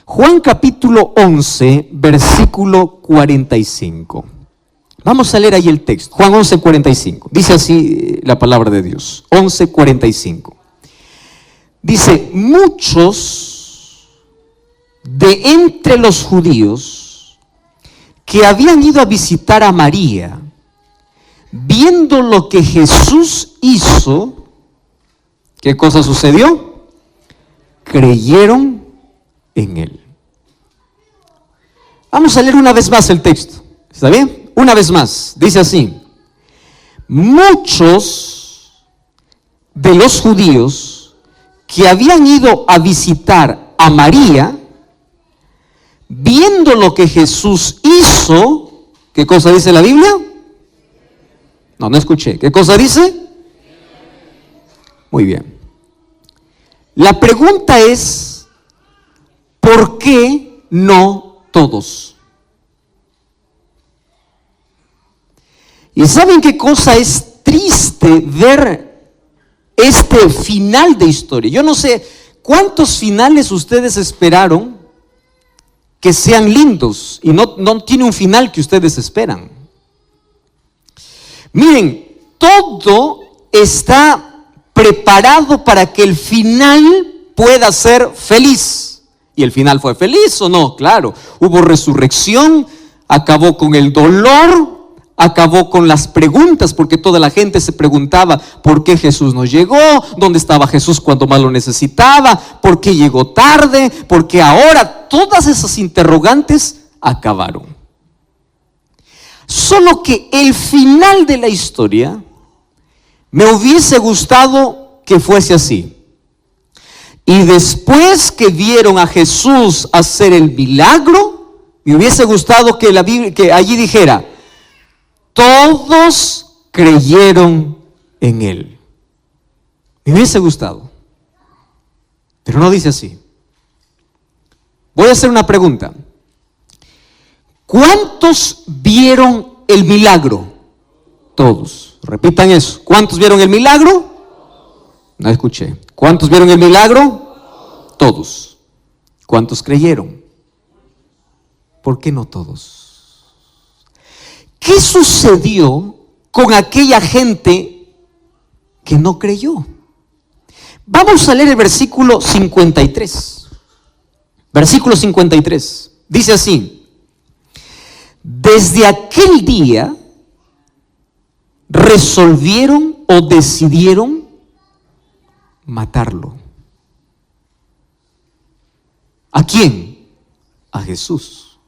Juan capítulo 11, versículo 45. Vamos a leer ahí el texto. Juan 11, 45. Dice así la palabra de Dios. 11, 45. Dice, muchos de entre los judíos que habían ido a visitar a María, viendo lo que Jesús hizo, ¿qué cosa sucedió? Creyeron en él. Vamos a leer una vez más el texto. ¿Está bien? Una vez más. Dice así: muchos de los judíos que habían ido a visitar a María, viendo lo que Jesús hizo, ¿qué cosa dice la Biblia? No escuché. ¿Qué cosa dice? Muy bien. La pregunta es, ¿por qué no todos? ¿Y saben qué cosa es triste ver este final de historia? Yo no sé cuántos finales ustedes esperaron que sean lindos y no tiene un final que ustedes esperan. Miren, todo está preparado para que el final pueda ser feliz. ¿Y el final fue feliz o no? Claro, hubo resurrección, acabó con el dolor, acabó con las preguntas, porque toda la gente se preguntaba por qué Jesús no llegó, dónde estaba Jesús cuando más lo necesitaba, por qué llegó tarde, por qué ahora. Todas esas interrogantes acabaron. Solo que el final de la historia me hubiese gustado que fuese así. Y después que vieron a Jesús hacer el milagro, me hubiese gustado que la Biblia, que allí dijera, todos creyeron en él. Me hubiese gustado. Pero no dice así. Voy a hacer una pregunta. ¿Cuántos vieron el milagro? Todos. Repitan eso. ¿Cuántos vieron el milagro? No escuché. ¿Cuántos vieron el milagro? Todos. ¿Cuántos creyeron? ¿Por qué no todos? ¿Qué sucedió con aquella gente que no creyó? Vamos a leer el versículo 53. Versículo 53. Dice así: desde aquel día resolvieron o decidieron matarlo. ¿A quién? A Jesús.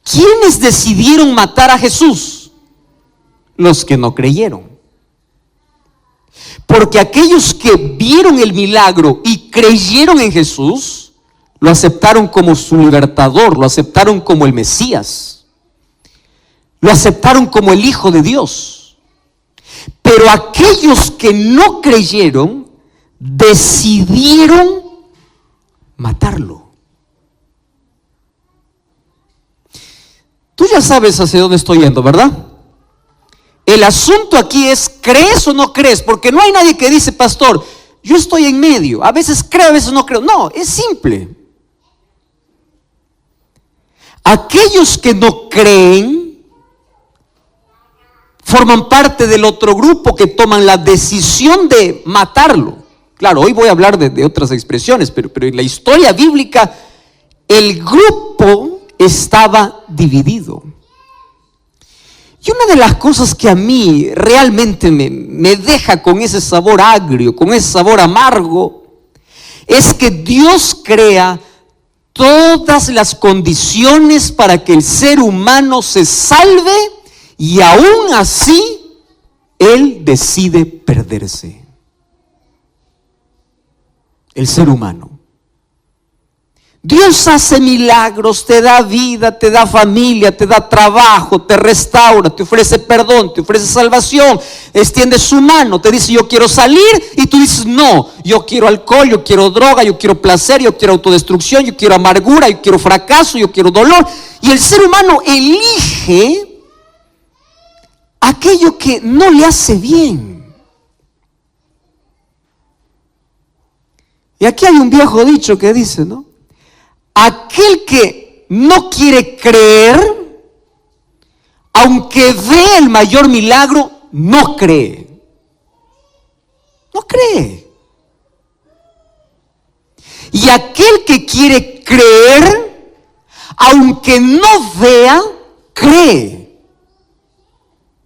¿Quiénes decidieron matar a Jesús? Los que no creyeron. Porque aquellos que vieron el milagro y creyeron en Jesús, lo aceptaron como su libertador, lo aceptaron como el Mesías, lo aceptaron como el Hijo de Dios. Pero aquellos que no creyeron, decidieron matarlo. Tú ya sabes hacia dónde estoy yendo, ¿verdad? El asunto aquí es, ¿crees o no crees? Porque no hay nadie que dice, pastor, yo estoy en medio, a veces creo, a veces no creo. No, es simple. Aquellos que no creen forman parte del otro grupo que toman la decisión de matarlo. Claro, hoy voy a hablar de otras expresiones, pero en la historia bíblica el grupo estaba dividido. Y una de las cosas que a mí realmente me deja con ese sabor agrio, con ese sabor amargo, es que Dios crea todas las condiciones para que el ser humano se salve y aún así Él decide perderse. El ser humano. Dios hace milagros, te da vida, te da familia, te da trabajo, te restaura, te ofrece perdón, te ofrece salvación, extiende su mano, te dice yo quiero salir y tú dices no, yo quiero alcohol, yo quiero droga, yo quiero placer, yo quiero autodestrucción, yo quiero amargura, yo quiero fracaso, yo quiero dolor. Y el ser humano elige aquello que no le hace bien. Y aquí hay un viejo dicho que dice, ¿no? aquel que no quiere creer, aunque ve el mayor milagro, no cree. No cree. Y aquel que quiere creer, aunque no vea, cree.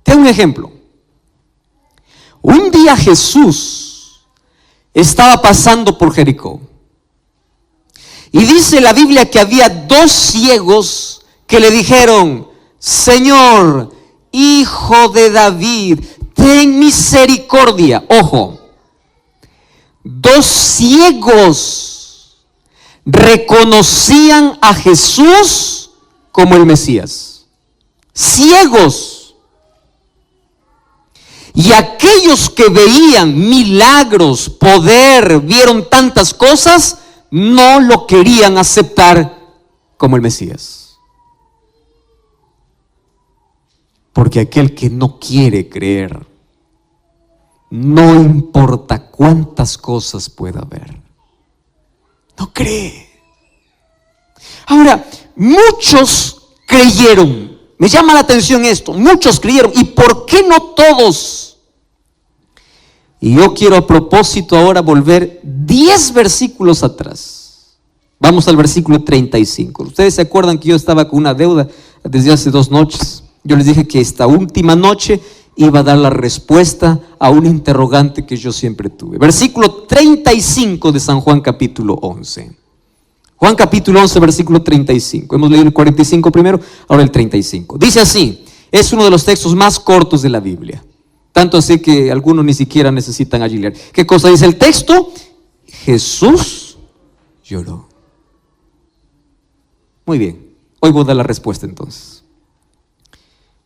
Tengo un ejemplo. Un día Jesús estaba pasando por Jericó. Y dice la Biblia que había 2 ciegos que le dijeron: Señor, Hijo de David, ten misericordia. Ojo, 2 ciegos reconocían a Jesús como el Mesías. Ciegos. Y aquellos que veían milagros, poder, vieron tantas cosas, no lo querían aceptar como el Mesías. Porque aquel que no quiere creer, no importa cuántas cosas pueda ver, no cree. Ahora, muchos creyeron. Me llama la atención esto. Muchos creyeron. ¿Y por qué no todos? Y yo quiero a propósito ahora volver 10 versículos atrás. Vamos al versículo 35. Ustedes se acuerdan que yo estaba con una deuda desde hace 2 noches. Yo les dije que esta última noche iba a dar la respuesta a un interrogante que yo siempre tuve. Versículo 35 de San Juan capítulo 11. Juan capítulo 11, versículo 35. Hemos leído el 45 primero, ahora el 35. Dice así, es uno de los textos más cortos de la Biblia. Tanto así que algunos ni siquiera necesitan allí leer. ¿Qué cosa dice el texto? Jesús lloró. Muy bien, hoy voy a dar la respuesta entonces.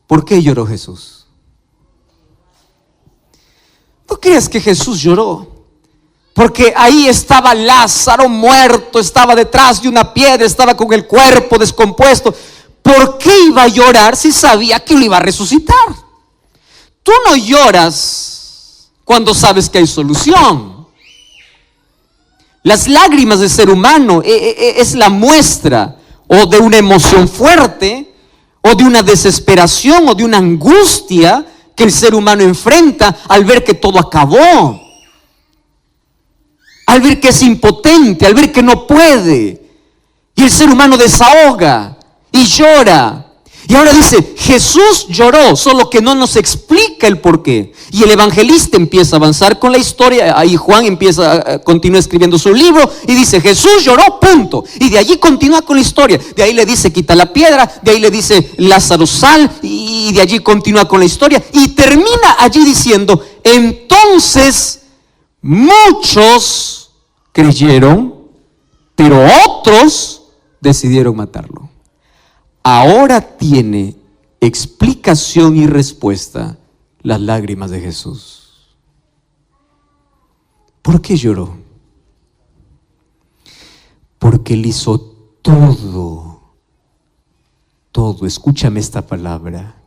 ¿Por qué lloró Jesús? ¿No crees que Jesús lloró? Porque ahí estaba Lázaro muerto, estaba detrás de una piedra, estaba con el cuerpo descompuesto. ¿Por qué iba a llorar si sabía que lo iba a resucitar? Tú no lloras cuando sabes que hay solución. Las lágrimas del ser humano es la muestra o de una emoción fuerte, o de una desesperación, o de una angustia que el ser humano enfrenta al ver que todo acabó. Al ver que es impotente, al ver que no puede. Y el ser humano desahoga y llora. Y ahora dice, Jesús lloró, solo que no nos explica el por qué. Y el evangelista empieza a avanzar con la historia. Ahí Juan continúa escribiendo su libro y dice, Jesús lloró, punto. Y de allí continúa con la historia. De ahí le dice, quita la piedra. De ahí le dice, Lázaro, sal. Y de allí continúa con la historia. Y termina allí diciendo, entonces muchos creyeron, pero otros decidieron matarlo. Ahora tiene explicación y respuesta las lágrimas de Jesús. ¿Por qué lloró? Porque él hizo todo, escúchame esta palabra,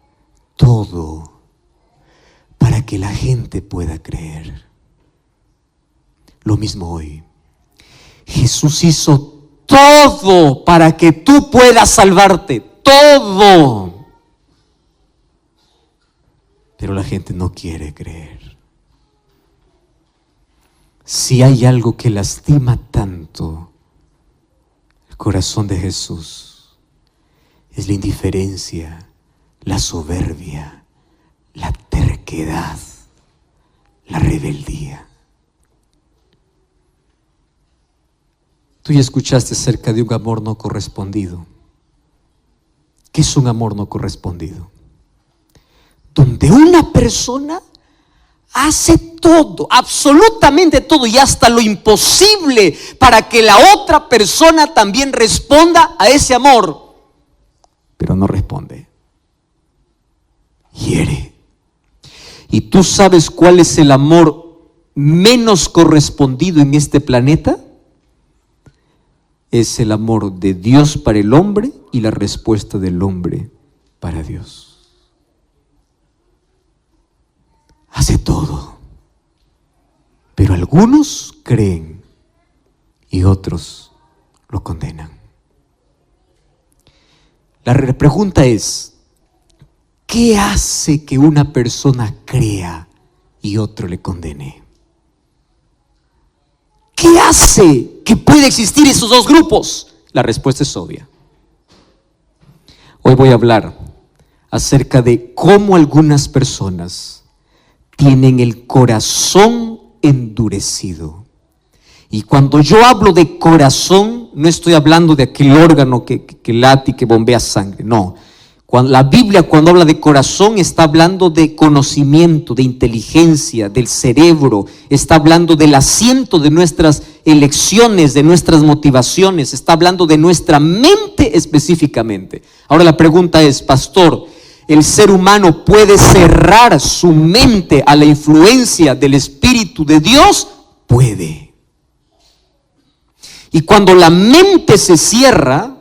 todo, para que la gente pueda creer. Lo mismo hoy. Jesús hizo todo para que tú puedas salvarte, todo. Pero la gente no quiere creer. Si hay algo que lastima tanto el corazón de Jesús, es la indiferencia, la soberbia, la terquedad, la rebeldía. Tú ya escuchaste acerca de un amor no correspondido. ¿Qué es un amor no correspondido? Donde una persona hace todo, absolutamente todo, y hasta lo imposible para que la otra persona también responda a ese amor, pero no responde. Hiere. ¿Y tú sabes cuál es el amor menos correspondido en este planeta? Es el amor de Dios para el hombre y la respuesta del hombre para Dios. Hace todo, pero algunos creen y otros lo condenan. La pregunta es, ¿qué hace que una persona crea y otro le condene? ¿Qué hace que pueda existir esos dos grupos? La respuesta es obvia. Hoy voy a hablar acerca de cómo algunas personas tienen el corazón endurecido. Y cuando yo hablo de corazón, no estoy hablando de aquel órgano que late y que bombea sangre, no. La Biblia, cuando habla de corazón, está hablando de conocimiento, de inteligencia, del cerebro, está hablando del asiento de nuestras elecciones, de nuestras motivaciones, está hablando de nuestra mente específicamente. Ahora la pregunta es, pastor, ¿el ser humano puede cerrar su mente a la influencia del Espíritu de Dios? Puede. Y cuando la mente se cierra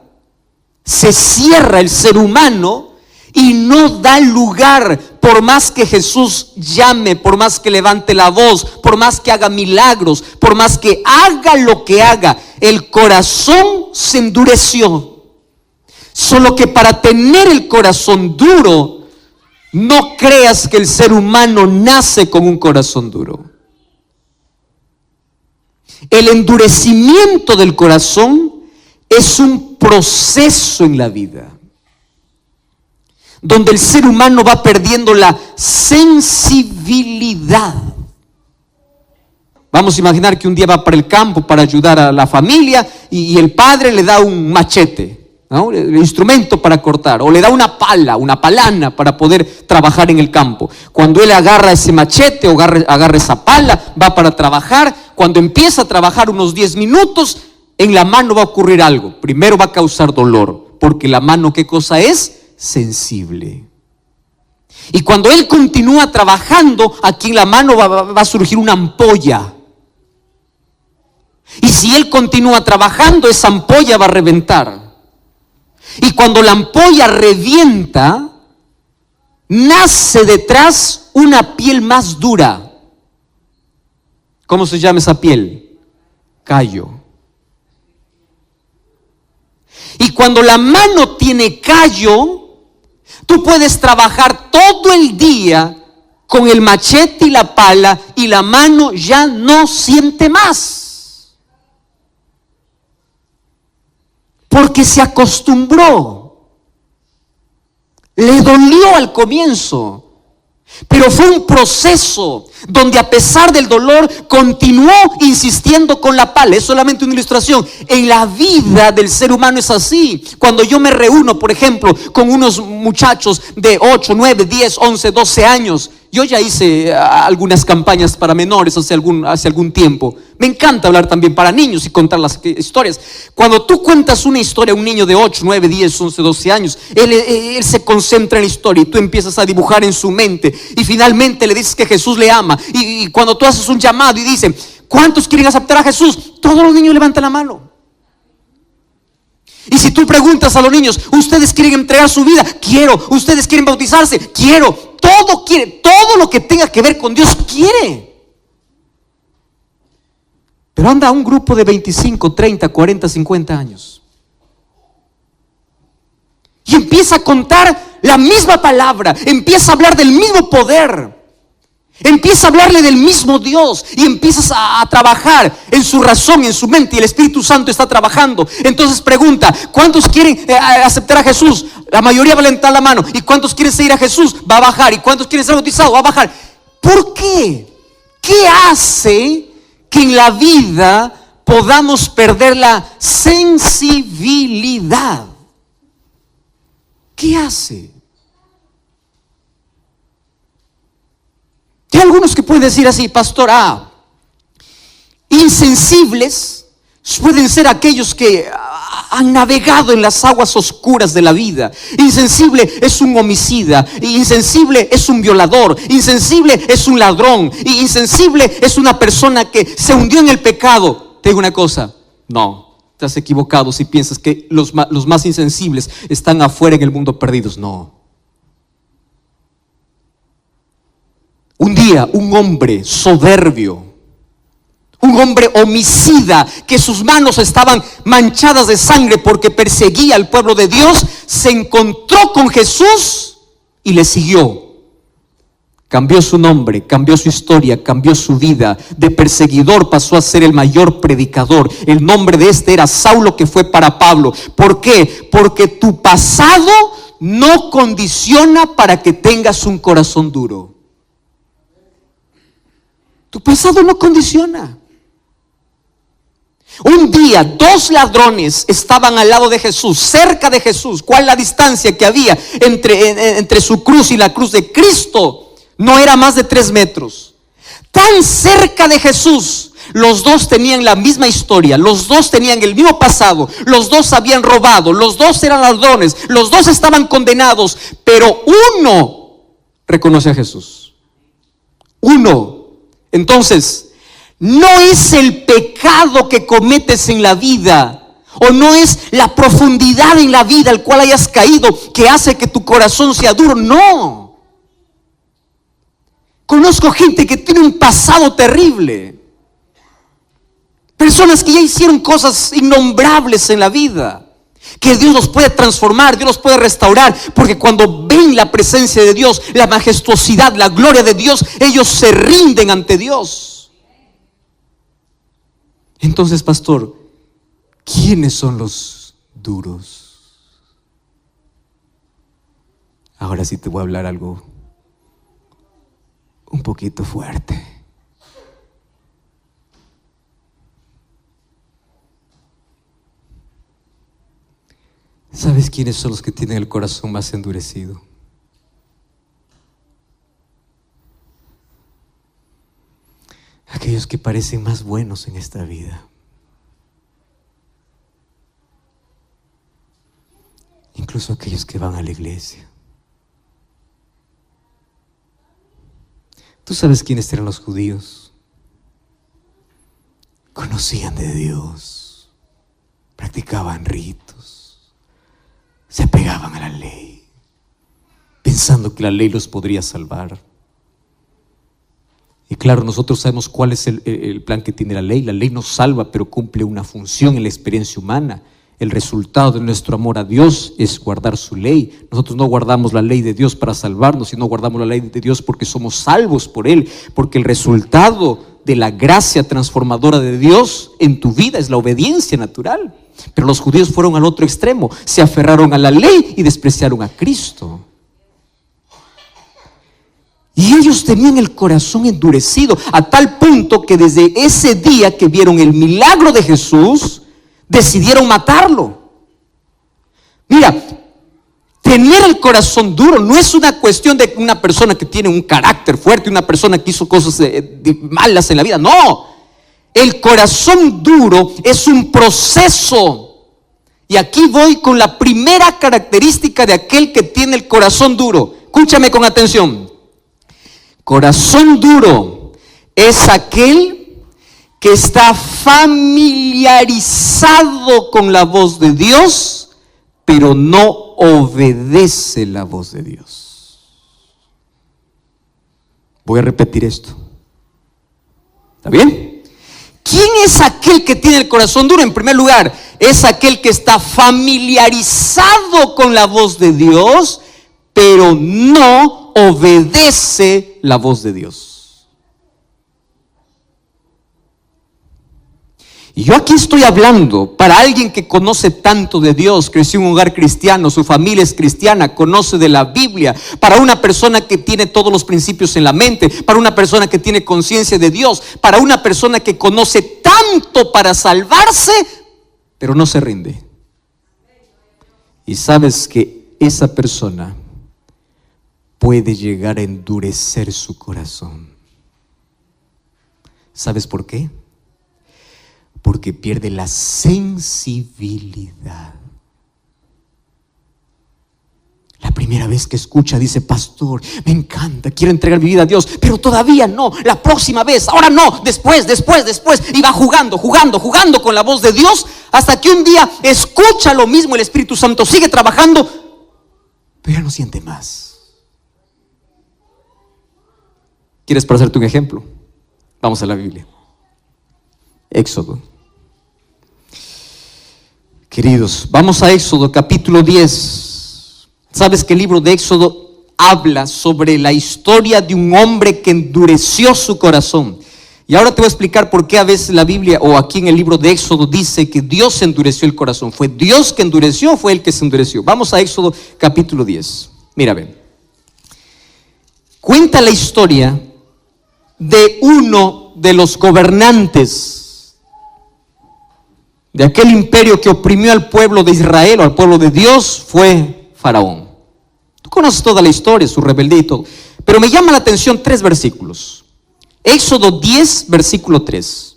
el ser humano y no da lugar, por más que Jesús llame, por más que levante la voz, por más que haga milagros, por más que haga lo que haga, el corazón se endureció. Solo que para tener el corazón duro, no creas que el ser humano nace con un corazón duro. El endurecimiento del corazón es un proceso en la vida, donde el ser humano va perdiendo la sensibilidad. Vamos a imaginar que un día va para el campo para ayudar a la familia y el padre le da un machete, ¿no? El instrumento para cortar, o le da una pala, una palana para poder trabajar en el campo. Cuando él agarra ese machete o agarra esa pala, va para trabajar. Cuando empieza a trabajar unos 10 minutos, en la mano va a ocurrir algo. Primero va a causar dolor, porque la mano, ¿qué cosa es? Sensible. Y cuando él continúa trabajando, aquí en la mano va a surgir una ampolla. Y si él continúa trabajando, esa ampolla va a reventar. Y cuando la ampolla revienta, nace detrás una piel más dura. ¿Cómo se llama esa piel? Callo. Y cuando la mano tiene callo, tú puedes trabajar todo el día con el machete y la pala y la mano ya no siente más. Porque se acostumbró. Le dolió al comienzo, pero fue un proceso donde a pesar del dolor continuó insistiendo con la pala. Es solamente una ilustración. En la vida del ser humano es así. Cuando yo me reúno, por ejemplo, con unos muchachos de 8, 9, 10, 11, 12 años, yo ya hice algunas campañas para menores hace algún tiempo. Me encanta hablar también para niños y contar las historias. Cuando tú cuentas una historia a un niño de 8, 9, 10, 11, 12 años, él se concentra en la historia y tú empiezas a dibujar en su mente. Y finalmente le dices que Jesús le ama. Y cuando tú haces un llamado y dicen, ¿cuántos quieren aceptar a Jesús? Todos los niños levantan la mano. Y si tú preguntas a los niños, ¿ustedes quieren entregar su vida? Quiero. ¿Ustedes quieren bautizarse? Quiero. Todo quiere, todo lo que tenga que ver con Dios quiere. Pero anda un grupo de 25, 30, 40, 50 años y empieza a contar la misma palabra, empieza a hablar del mismo poder, empieza a hablarle del mismo Dios y empiezas a trabajar en su razón, en su mente, y el Espíritu Santo está trabajando. Entonces pregunta, ¿cuántos quieren aceptar a Jesús? La mayoría va a levantar la mano. ¿Y cuántos quieren seguir a Jesús? Va a bajar. ¿Y cuántos quieren ser bautizados? Va a bajar. ¿Por qué? ¿Qué hace que en la vida podamos perder la sensibilidad? ¿Qué hace? Hay algunos que pueden decir así, pastor, insensibles pueden ser aquellos que han navegado en las aguas oscuras de la vida. Insensible es un homicida, insensible es un violador, insensible es un ladrón, insensible es una persona que se hundió en el pecado. Te digo una cosa, no, estás equivocado si piensas que los más insensibles están afuera en el mundo perdidos. No. Un día un hombre soberbio un hombre homicida, que sus manos estaban manchadas de sangre porque perseguía al pueblo de Dios, se encontró con Jesús y le siguió. Cambió su nombre, cambió su historia, cambió su vida. De perseguidor pasó a ser el mayor predicador. El nombre de este era Saulo, que fue para Pablo. ¿Por qué? Porque tu pasado no condiciona para que tengas un corazón duro. Tu pasado no condiciona. Un día 2 ladrones estaban al lado de Jesús, cerca de Jesús. ¿Cuál la distancia que había entre su cruz y la cruz de Cristo? No era más de 3 metros. Tan cerca de Jesús. Los dos tenían la misma historia, los dos tenían el mismo pasado, los dos habían robado, los dos eran ladrones, los dos estaban condenados, pero uno reconoce a Jesús. Uno. Entonces, no es el pecado que cometes en la vida, o no es la profundidad en la vida al cual hayas caído que hace que tu corazón sea duro. No. Conozco gente que tiene un pasado terrible. Personas que ya hicieron cosas innombrables en la vida, que Dios los puede transformar, Dios los puede restaurar, porque cuando ven la presencia de Dios, la majestuosidad, la gloria de Dios, ellos se rinden ante Dios. Entonces, pastor, ¿quiénes son los duros? Ahora sí te voy a hablar algo un poquito fuerte. ¿Sabes quiénes son los que tienen el corazón más endurecido? Aquellos que parecen más buenos en esta vida. Incluso aquellos que van a la iglesia. ¿Tú sabes quiénes eran los judíos? Conocían de Dios, practicaban ritos, se apegaban a la ley, pensando que la ley los podría salvar. Y claro, nosotros sabemos cuál es el plan que tiene la ley. La ley nos salva, pero cumple una función en la experiencia humana. El resultado de nuestro amor a Dios es guardar su ley. Nosotros no guardamos la ley de Dios para salvarnos, sino guardamos la ley de Dios porque somos salvos por Él. Porque el resultado de la gracia transformadora de Dios en tu vida es la obediencia natural. Pero los judíos fueron al otro extremo. Se aferraron a la ley y despreciaron a Cristo. Y ellos tenían el corazón endurecido a tal punto que desde ese día que vieron el milagro de Jesús, decidieron matarlo. Mira, tener el corazón duro no es una cuestión de una persona que tiene un carácter fuerte, una persona que hizo cosas malas en la vida. No, el corazón duro es un proceso. Y aquí voy con la primera característica de aquel que tiene el corazón duro. Escúchame con atención. Corazón duro es aquel que está familiarizado con la voz de Dios, pero no obedece la voz de Dios. Voy a repetir esto. ¿Está bien? ¿Quién es aquel que tiene el corazón duro? En primer lugar, es aquel que está familiarizado con la voz de Dios, pero no obedece la voz de Dios. Y yo aquí estoy hablando para alguien que conoce tanto de Dios, creció en un hogar cristiano, su familia es cristiana, conoce de la Biblia, para una persona que tiene todos los principios en la mente, para una persona que tiene conciencia de Dios, para una persona que conoce tanto para salvarse, pero no se rinde. Y sabes que esa persona puede llegar a endurecer su corazón. ¿Sabes por qué? Porque pierde la sensibilidad. La primera vez que escucha dice: pastor, me encanta, quiero entregar mi vida a Dios, pero todavía no, la próxima vez, ahora no, después, y va jugando con la voz de Dios, hasta que un día escucha lo mismo, el Espíritu Santo sigue trabajando, pero ya no siente más. ¿Quieres para hacerte un ejemplo? Vamos a la Biblia. Éxodo. Queridos, vamos a Éxodo capítulo 10. ¿Sabes que el libro de Éxodo habla sobre la historia de un hombre que endureció su corazón? Y ahora te voy a explicar por qué a veces la Biblia o aquí en el libro de Éxodo dice que Dios endureció el corazón. ¿Fue Dios que endureció o fue Él que se endureció? Vamos a Éxodo capítulo 10. Mira, ven. Cuenta la historia de uno de los gobernantes de aquel imperio que oprimió al pueblo de Israel o al pueblo de Dios. Fue Faraón. Tú conoces toda la historia, su rebeldía y todo. Pero me llama la atención 3 versículos. Éxodo 10, versículo 3.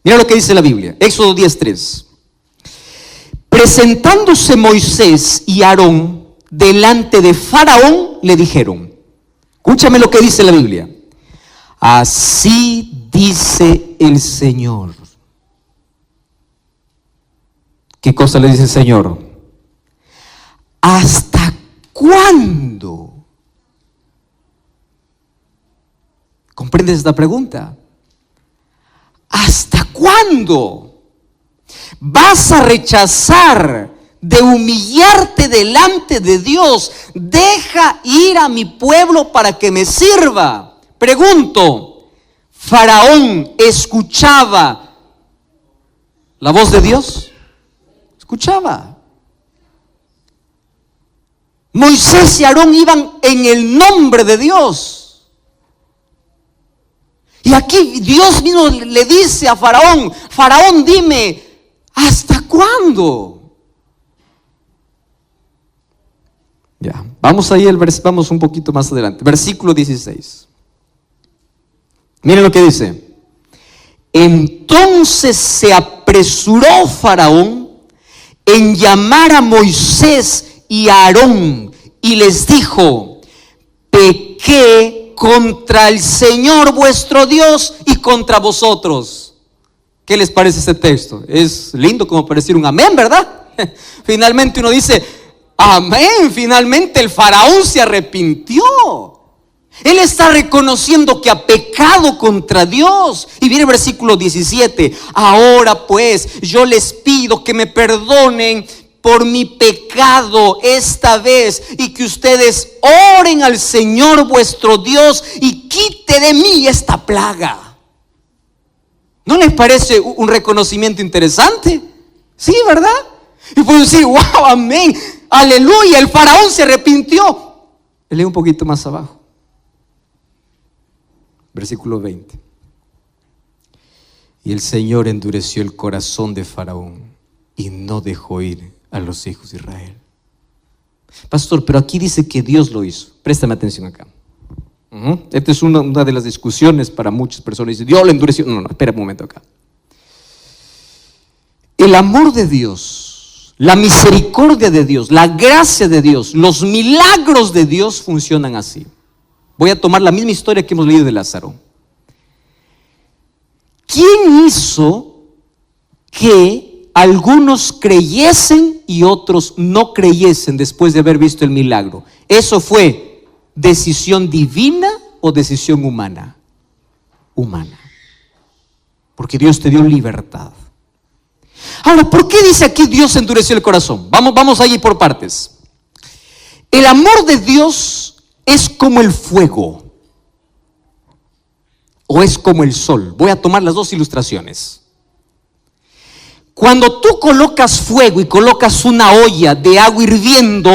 Mira lo que dice la Biblia. Éxodo 10, 3. Presentándose Moisés y Aarón delante de Faraón, le dijeron, escúchame lo que dice la Biblia. Así dice el Señor. ¿Qué cosa le dice el Señor? ¿Hasta cuándo? ¿Comprendes esta pregunta? ¿Hasta cuándo vas a rechazar de humillarte delante de Dios? Deja ir a mi pueblo para que me sirva. Pregunto, ¿Faraón escuchaba la voz de Dios? Escuchaba. Moisés y Aarón iban en el nombre de Dios. Y aquí Dios mismo le dice a Faraón, Faraón, dime, ¿hasta cuándo? Ya, vamos ahí, vamos un poquito más adelante. Versículo 16. Miren lo que dice. Entonces se apresuró Faraón en llamar a Moisés y a Aarón y les dijo, pequé contra el Señor vuestro Dios y contra vosotros. ¿Qué les parece este texto? Es lindo como para decir un amén, ¿verdad? Finalmente uno dice, amén, finalmente el faraón se arrepintió. Él está reconociendo que ha pecado contra Dios. Y viene el versículo 17. Ahora pues yo les pido que me perdonen por mi pecado esta vez y que ustedes oren al Señor vuestro Dios y quite de mí esta plaga. ¿No les parece un reconocimiento interesante? Sí, ¿verdad? Y pueden decir, wow, amén, aleluya, el faraón se arrepintió. Lee un poquito más abajo. Versículo 20. Y el Señor endureció el corazón de Faraón y no dejó ir a los hijos de Israel. Pastor, pero aquí dice que Dios lo hizo. Préstame atención acá. Esta es una de las discusiones para muchas personas. Dice, Dios lo endureció. No, espera un momento acá. El amor de Dios, la misericordia de Dios, la gracia de Dios, los milagros de Dios funcionan así. Voy a tomar la misma historia que hemos leído de Lázaro. ¿Quién hizo que algunos creyesen y otros no creyesen después de haber visto el milagro? ¿Eso fue decisión divina o decisión humana? Humana. Porque Dios te dio libertad. Ahora, ¿por qué dice aquí Dios endureció el corazón? Vamos allí por partes. El amor de Dios es como el fuego o es como el sol. Voy a tomar las dos ilustraciones. Cuando tú colocas fuego y colocas una olla de agua hirviendo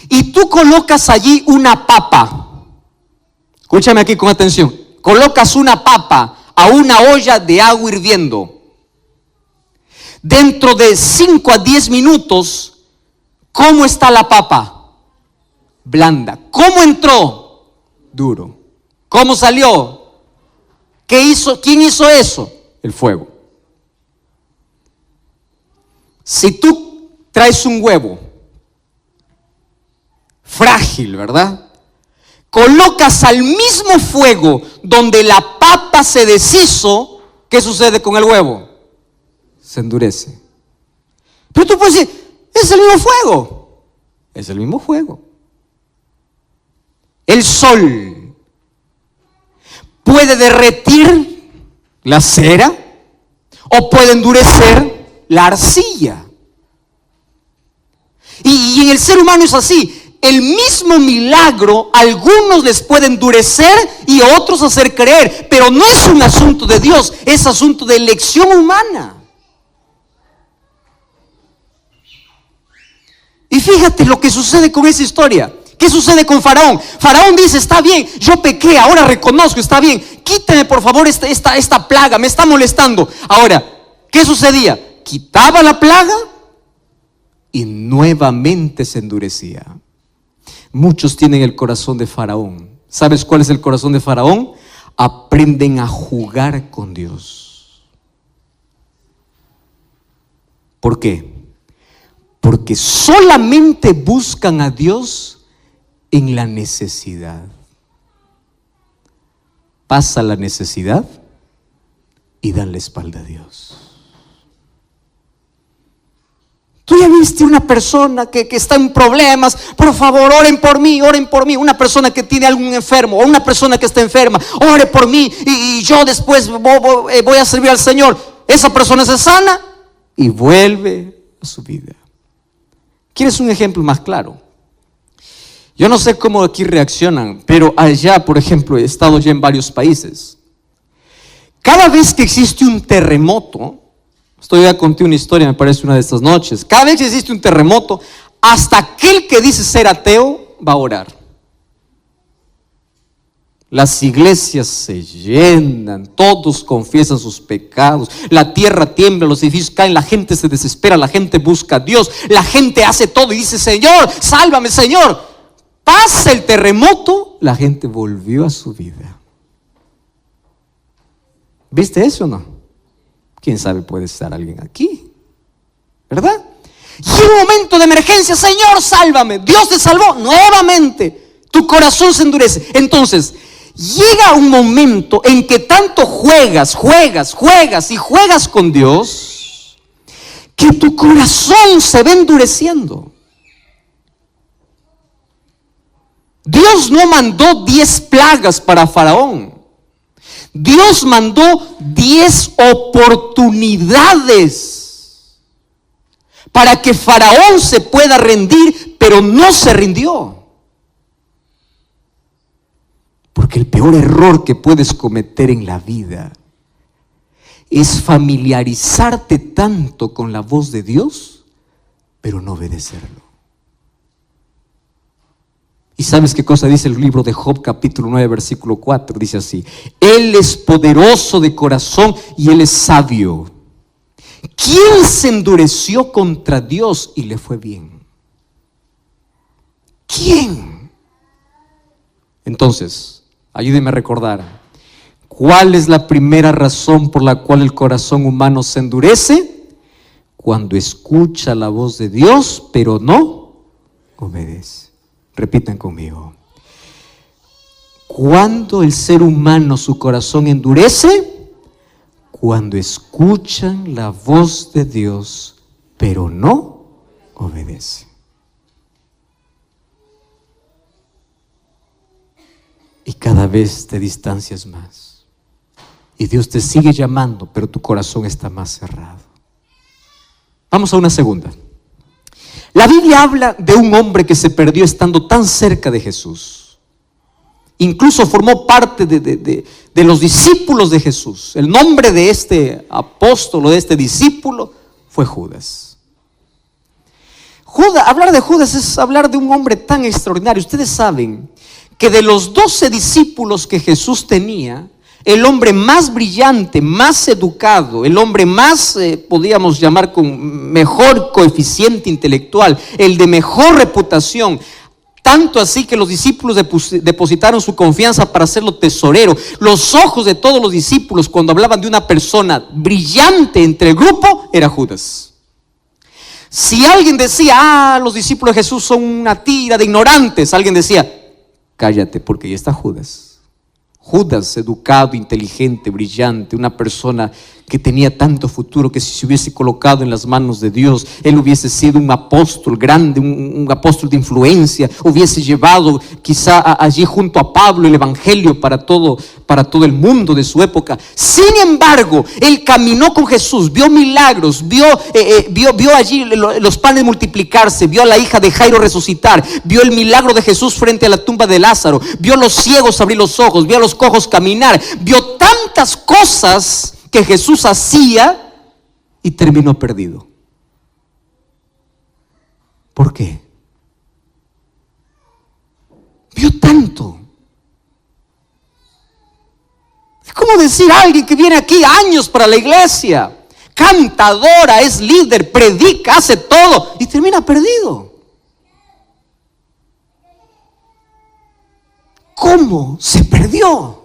y tú colocas allí una papa, escúchame aquí con atención, colocas una papa a una olla de agua hirviendo, dentro de 5 a 10 minutos, ¿cómo está la papa? Blanda. ¿Cómo entró? Duro. ¿Cómo salió? ¿Qué hizo? ¿Quién hizo eso? El fuego. Si tú traes un huevo frágil, ¿verdad? Colocas al mismo fuego donde la papa se deshizo, ¿qué sucede con el huevo? Se endurece. Pero tú puedes decir, es el mismo fuego. Es el mismo fuego. El sol puede derretir la cera, o puede endurecer la arcilla. Y en el ser humano es así. El mismo milagro, a algunos les puede endurecer y a otros hacer creer, pero no es un asunto de Dios, es asunto de elección humana. Y fíjate lo que sucede con esa historia. ¿Qué sucede con Faraón? Faraón dice, está bien, yo pequé, ahora reconozco, está bien, quíteme por favor esta plaga, me está molestando. Ahora, ¿qué sucedía? Quitaba la plaga y nuevamente se endurecía. Muchos tienen el corazón de Faraón. ¿Sabes cuál es el corazón de Faraón? Aprenden a jugar con Dios. ¿Por qué? Porque solamente buscan a Dios en la necesidad. Pasa la necesidad y dan la espalda a Dios. Tú ya viste una persona que está en problemas, por favor, oren por mí, oren por mí. Una persona que tiene algún enfermo, o una persona que está enferma, ore por mí y yo después voy a servir al Señor. Esa persona se sana y vuelve a su vida. ¿Quieres un ejemplo más claro? Yo no sé cómo aquí reaccionan, pero allá, por ejemplo, he estado ya en varios países. Cada vez que existe un terremoto, estoy ya conté una historia, me parece, una de estas noches. Cada vez que existe un terremoto, hasta aquel que dice ser ateo va a orar. Las iglesias se llenan, todos confiesan sus pecados, la tierra tiembla, los edificios caen, la gente se desespera, la gente busca a Dios, la gente hace todo y dice, Señor, sálvame, Señor. Pasa el terremoto, la gente volvió a su vida. ¿Viste eso o no? ¿Quién sabe? Puede estar alguien aquí, ¿verdad? Y en un momento de emergencia, Señor, sálvame. Dios te salvó nuevamente. Tu corazón se endurece. Entonces, llega un momento en que tanto juegas con Dios, que tu corazón se va endureciendo. Dios no mandó 10 plagas para Faraón. Dios mandó 10 oportunidades para que Faraón se pueda rendir, pero no se rindió. Porque el peor error que puedes cometer en la vida es familiarizarte tanto con la voz de Dios, pero no obedecerlo. ¿Y sabes qué cosa dice el libro de Job, capítulo 9, versículo 4? Dice así: Él es poderoso de corazón y Él es sabio. ¿Quién se endureció contra Dios y le fue bien? ¿Quién? Entonces, ayúdeme a recordar, ¿cuál es la primera razón por la cual el corazón humano se endurece? Cuando escucha la voz de Dios, pero no obedece. Repitan conmigo. ¿Cuándo el ser humano su corazón endurece? Cuando escuchan la voz de Dios, pero no obedece. Y cada vez te distancias más. Y Dios te sigue llamando, pero tu corazón está más cerrado. Vamos a una segunda. La Biblia habla de un hombre que se perdió estando tan cerca de Jesús. Incluso formó parte de los discípulos de Jesús. El nombre de este apóstol o de este discípulo fue Judas. Hablar de Judas es hablar de un hombre tan extraordinario. Ustedes saben que de los 12 discípulos que Jesús tenía, el hombre más brillante, más educado, el hombre más, podríamos llamar con mejor coeficiente intelectual, el de mejor reputación, tanto así que los discípulos depositaron su confianza para hacerlo tesorero. Los ojos de todos los discípulos cuando hablaban de una persona brillante entre el grupo, era Judas. Si alguien decía, los discípulos de Jesús son una tira de ignorantes, alguien decía, cállate porque ahí está Judas. Judas, educado, inteligente, brillante, una persona que tenía tanto futuro, que si se hubiese colocado en las manos de Dios, él hubiese sido un apóstol grande, un apóstol de influencia, hubiese llevado quizá allí junto a Pablo el evangelio para todo el mundo de su época. Sin embargo, él caminó con Jesús, vio milagros, vio allí los panes multiplicarse, vio a la hija de Jairo resucitar, vio el milagro de Jesús frente a la tumba de Lázaro, vio a los ciegos abrir los ojos, vio a los cojos caminar, vio tantas cosas que Jesús hacía y terminó perdido. ¿Por qué? Vio tanto. Es como decir a alguien que viene aquí años para la iglesia, cantadora, es líder, predica, hace todo y termina perdido. ¿Cómo se perdió?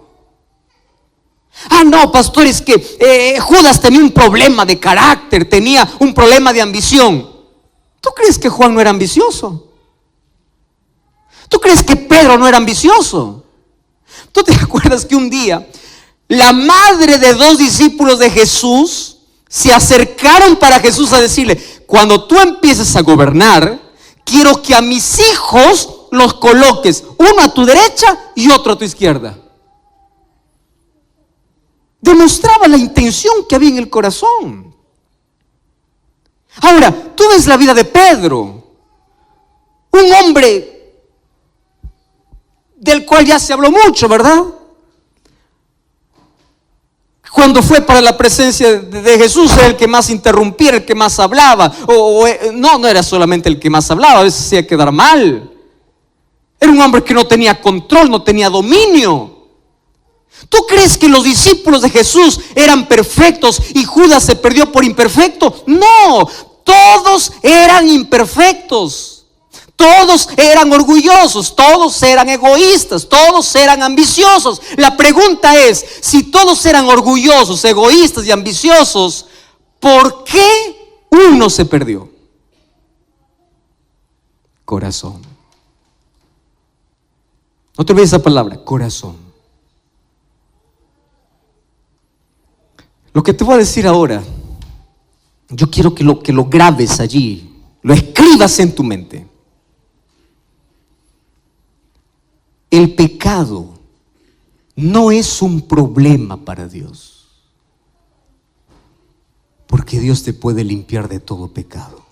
Ah, no, pastor, es que Judas tenía un problema de carácter, tenía un problema de ambición. ¿Tú crees que Juan no era ambicioso? ¿Tú crees que Pedro no era ambicioso? ¿Tú te acuerdas que un día la madre de 2 discípulos de Jesús se acercaron para Jesús a decirle: cuando tú empieces a gobernar, quiero que a mis hijos los coloques, uno a tu derecha y otro a tu izquierda? Demostraba la intención que había en el corazón. Ahora, tú ves la vida de Pedro, un hombre del cual ya se habló mucho, ¿verdad? Cuando fue para la presencia de Jesús, era el que más interrumpía, el que más hablaba. No era solamente el que más hablaba, a veces hacía quedar mal. Era un hombre que no tenía control, no tenía dominio. ¿Tú crees que los discípulos de Jesús eran perfectos y Judas se perdió por imperfecto? No, todos eran imperfectos. Todos eran orgullosos, todos eran egoístas, todos eran ambiciosos. La pregunta es, si todos eran orgullosos, egoístas y ambiciosos, ¿por qué uno se perdió? Corazón. No te olvides esa palabra, corazón. Lo que te voy a decir ahora, yo quiero que lo grabes allí, lo escribas en tu mente. El pecado no es un problema para Dios, porque Dios te puede limpiar de todo pecado.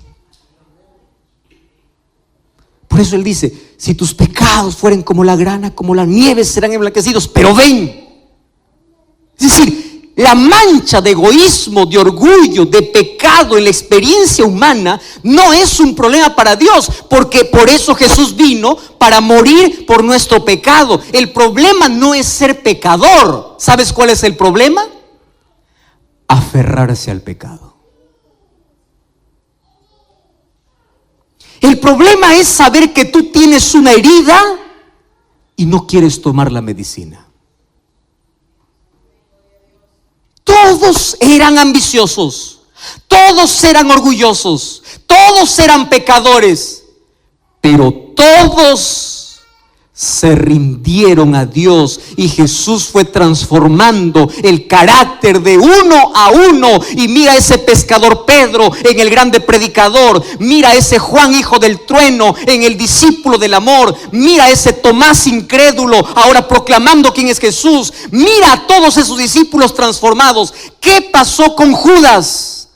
Por eso Él dice: si tus pecados fueren como la grana, como la nieve, serán emblanquecidos. Pero ven, es decir, la mancha de egoísmo, de orgullo, de pecado en la experiencia humana no es un problema para Dios, porque por eso Jesús vino, para morir por nuestro pecado. El problema no es ser pecador. ¿Sabes cuál es el problema? Aferrarse al pecado. El problema es saber que tú tienes una herida y no quieres tomar la medicina. Todos eran ambiciosos, todos eran orgullosos, todos eran pecadores, pero todos se rindieron a Dios y Jesús fue transformando el carácter de uno a uno. Y mira ese pescador Pedro en el grande predicador, mira ese Juan hijo del trueno en el discípulo del amor, mira ese Tomás incrédulo ahora proclamando quién es Jesús, mira a todos esos discípulos transformados. ¿Qué pasó con Judas?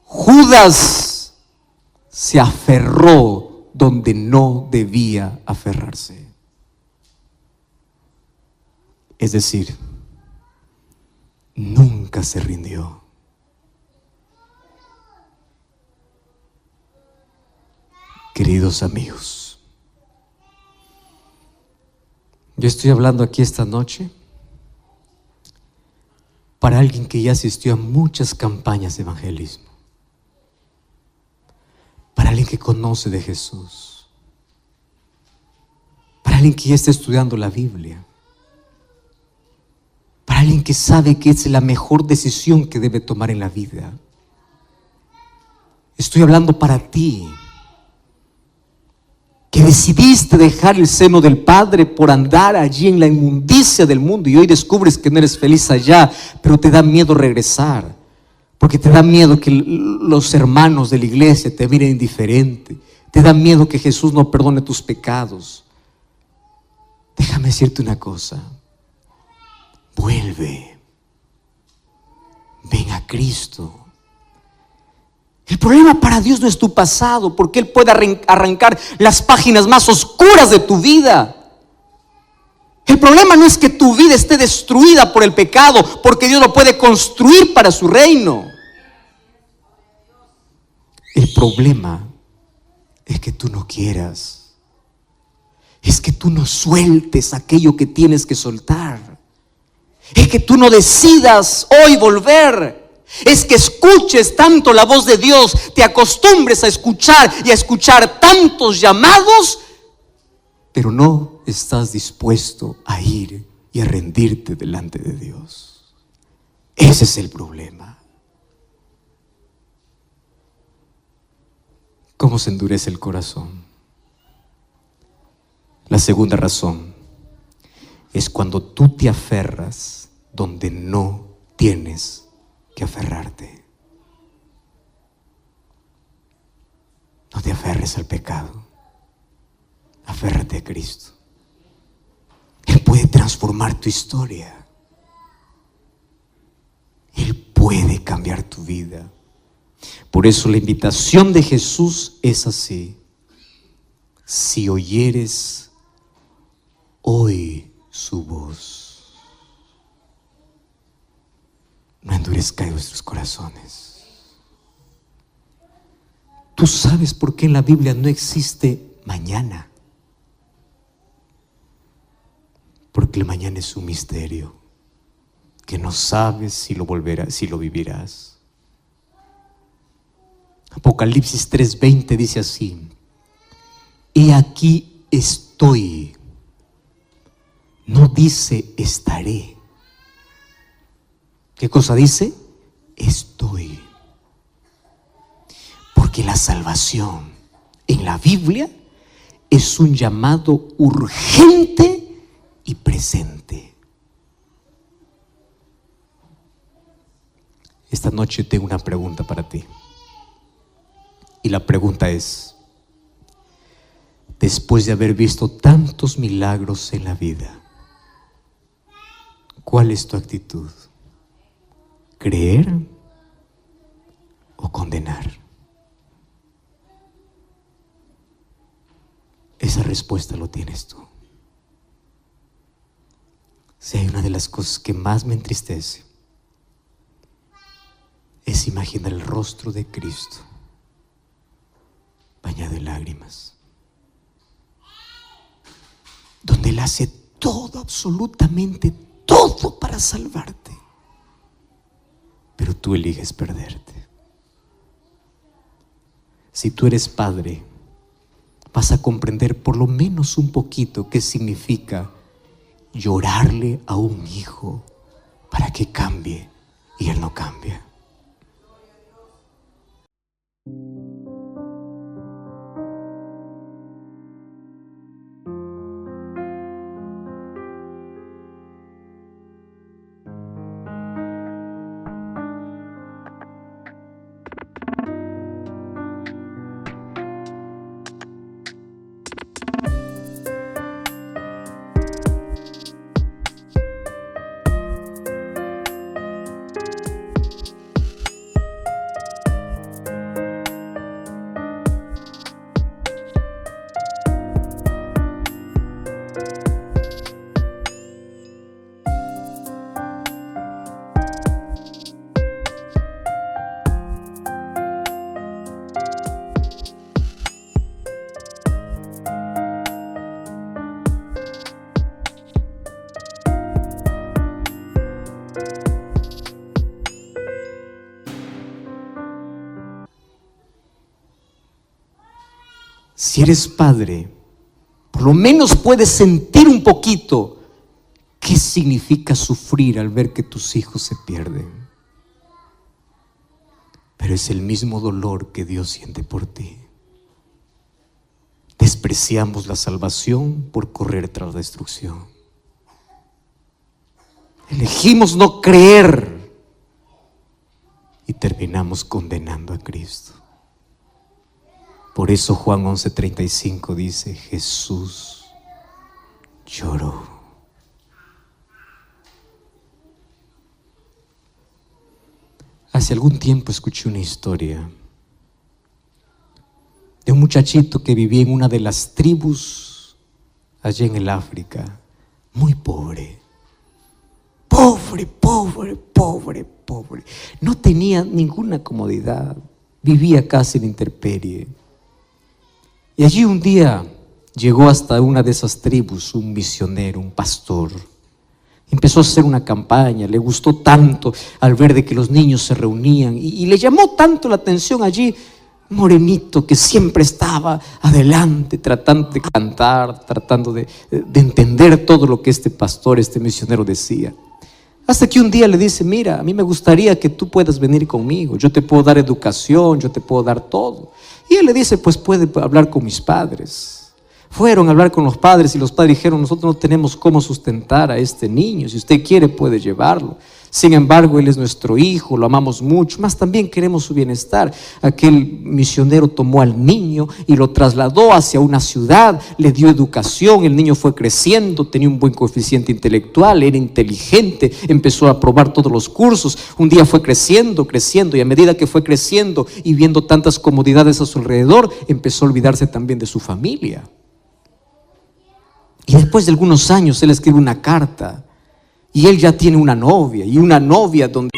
Judas se aferró donde no debía aferrarse. Es decir, nunca se rindió. Queridos amigos, yo estoy hablando aquí esta noche para alguien que ya asistió a muchas campañas de evangelismo, para alguien que conoce de Jesús, para alguien que ya está estudiando la Biblia, para alguien que sabe que es la mejor decisión que debe tomar en la vida. Estoy hablando para ti, que decidiste dejar el seno del Padre por andar allí en la inmundicia del mundo y hoy descubres que no eres feliz allá, pero te da miedo regresar. Porque te da miedo que los hermanos de la iglesia te miren indiferente. Te da miedo que Jesús no perdone tus pecados. Déjame decirte una cosa. Vuelve. Ven a Cristo. El problema para Dios no es tu pasado, porque Él puede arrancar las páginas más oscuras de tu vida. El problema no es que tu vida esté destruida por el pecado, porque Dios lo puede construir para su reino. El problema es que tú no quieras. Es que tú no sueltes aquello que tienes que soltar. Es que tú no decidas hoy volver. Es que escuches tanto la voz de Dios, te acostumbres a escuchar y a escuchar tantos llamados, pero no estás dispuesto a ir y a rendirte delante de Dios. Ese es el problema. ¿Cómo se endurece el corazón? La segunda razón es cuando tú te aferras donde no tienes que aferrarte. No te aferres al pecado. Aférrate a Cristo. Él puede transformar tu historia. Él puede cambiar tu vida. Por eso la invitación de Jesús es así. Si oyeres hoy su voz, no endurezcáis vuestros corazones. ¿Tú sabes por qué en la Biblia no existe mañana? Porque el mañana es un misterio que no sabes si lo vivirás. Apocalipsis 3:20 dice así: He aquí estoy. No dice estaré. ¿Qué cosa dice? Estoy. Porque la salvación en la Biblia es un llamado urgente y presente. Esta noche tengo una pregunta para ti. Y la pregunta es: después de haber visto tantos milagros en la vida, ¿cuál es tu actitud? ¿Creer o condenar? Esa respuesta lo tienes tú. Si hay una de las cosas que más me entristece, es imaginar el rostro de Cristo bañado en lágrimas, donde Él hace todo, absolutamente todo para salvarte, pero tú eliges perderte. Si tú eres padre, vas a comprender por lo menos un poquito qué significa llorarle a un hijo para que cambie y él no cambia. Si eres padre, por lo menos puedes sentir un poquito qué significa sufrir al ver que tus hijos se pierden. Pero es el mismo dolor que Dios siente por ti. Despreciamos la salvación por correr tras la destrucción. Elegimos no creer y terminamos condenando a Cristo. Por eso Juan 11:35 dice, Jesús lloró. Hace algún tiempo escuché una historia de un muchachito que vivía en una de las tribus allá en el África, muy pobre. Pobre, pobre, pobre, pobre. No tenía ninguna comodidad, vivía casi en la intemperie. Y allí un día llegó hasta una de esas tribus un misionero, un pastor. Empezó a hacer una campaña, le gustó tanto al ver de que los niños se reunían y le llamó tanto la atención allí un morenito que siempre estaba adelante, tratando de cantar, tratando de entender todo lo que este pastor, este misionero decía. Hasta que un día le dice, mira, a mí me gustaría que tú puedas venir conmigo, yo te puedo dar educación, yo te puedo dar todo. Y él le dice, pues puede hablar con mis padres. Fueron a hablar con los padres y los padres dijeron, nosotros no tenemos cómo sustentar a este niño, si usted quiere puede llevarlo. Sin embargo, él es nuestro hijo, lo amamos mucho, más también queremos su bienestar. Aquel misionero tomó al niño y lo trasladó hacia una ciudad, le dio educación, el niño fue creciendo, tenía un buen coeficiente intelectual, era inteligente, empezó a aprobar todos los cursos. Un día fue creciendo, creciendo, y a medida que fue creciendo y viendo tantas comodidades a su alrededor, empezó a olvidarse también de su familia. Y después de algunos años él escribe una carta y él ya tiene una novia, y una novia donde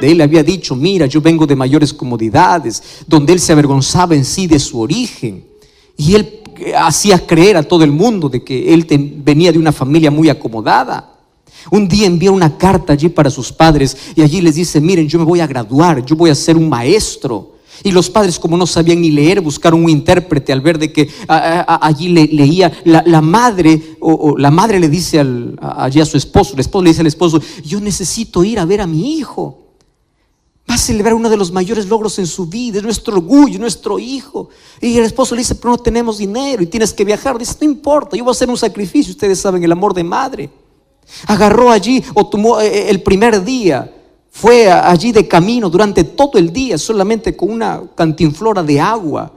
él había dicho, mira, yo vengo de mayores comodidades, donde él se avergonzaba en sí de su origen, y él hacía creer a todo el mundo de que él venía de una familia muy acomodada. Un día envía una carta allí para sus padres y allí les dice, miren, yo me voy a graduar, yo voy a ser un maestro. Y los padres, como no sabían ni leer, buscaron un intérprete. Al ver de que allí leía la madre, o la madre le dice allí a su esposo, el esposo le dice al esposo, yo necesito ir a ver a mi hijo. Va a celebrar uno de los mayores logros en su vida, es nuestro orgullo, nuestro hijo. Y el esposo le dice, pero no tenemos dinero y tienes que viajar. Dice, no importa, yo voy a hacer un sacrificio. Ustedes saben el amor de madre. Agarró allí, o tomó el primer día, fue allí de camino durante todo el día, solamente con una cantinflora de agua.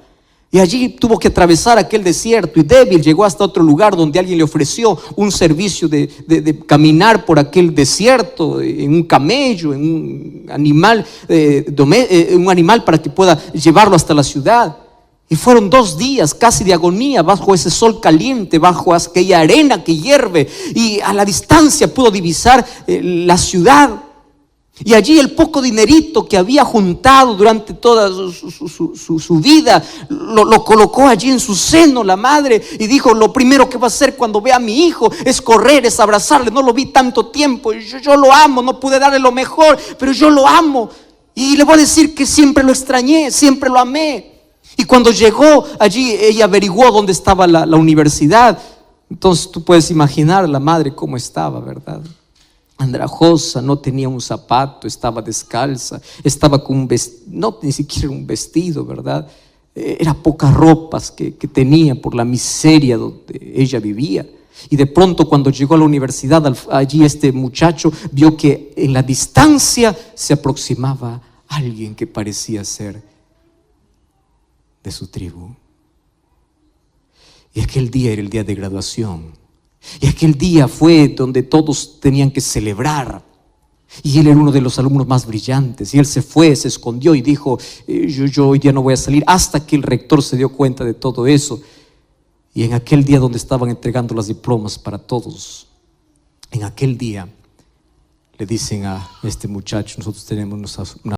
Y allí tuvo que atravesar aquel desierto, y débil llegó hasta otro lugar donde alguien le ofreció un servicio de caminar por aquel desierto en un camello, en un animal, un animal para que pueda llevarlo hasta la ciudad. Y fueron 2 días casi de agonía bajo ese sol caliente, bajo aquella arena que hierve, y a la distancia pudo divisar la ciudad. Y allí el poco dinerito que había juntado durante toda su vida, lo colocó allí en su seno la madre, y dijo, lo primero que va a hacer cuando vea a mi hijo es correr, es abrazarle. No lo vi tanto tiempo, yo lo amo, no pude darle lo mejor, pero yo lo amo. Y le voy a decir que siempre lo extrañé, siempre lo amé. Y cuando llegó allí, ella averiguó dónde estaba la universidad. Entonces tú puedes imaginar la madre cómo estaba, ¿verdad? Andrajosa, no tenía un zapato, estaba descalza, estaba con un vestido, no, ni siquiera un vestido, ¿verdad? Era pocas ropas que tenía por la miseria donde ella vivía. Y de pronto, cuando llegó a la universidad, allí este muchacho vio que en la distancia se aproximaba alguien que parecía ser de su tribu. Y aquel día era el día de graduación. Y aquel día fue donde todos tenían que celebrar. Y él era uno de los alumnos más brillantes. Y él se fue, se escondió y dijo, yo hoy día no voy a salir, hasta que el rector se dio cuenta de todo eso. Y en aquel día donde estaban entregando las diplomas para todos, en aquel día le dicen a este muchacho: nosotros tenemos una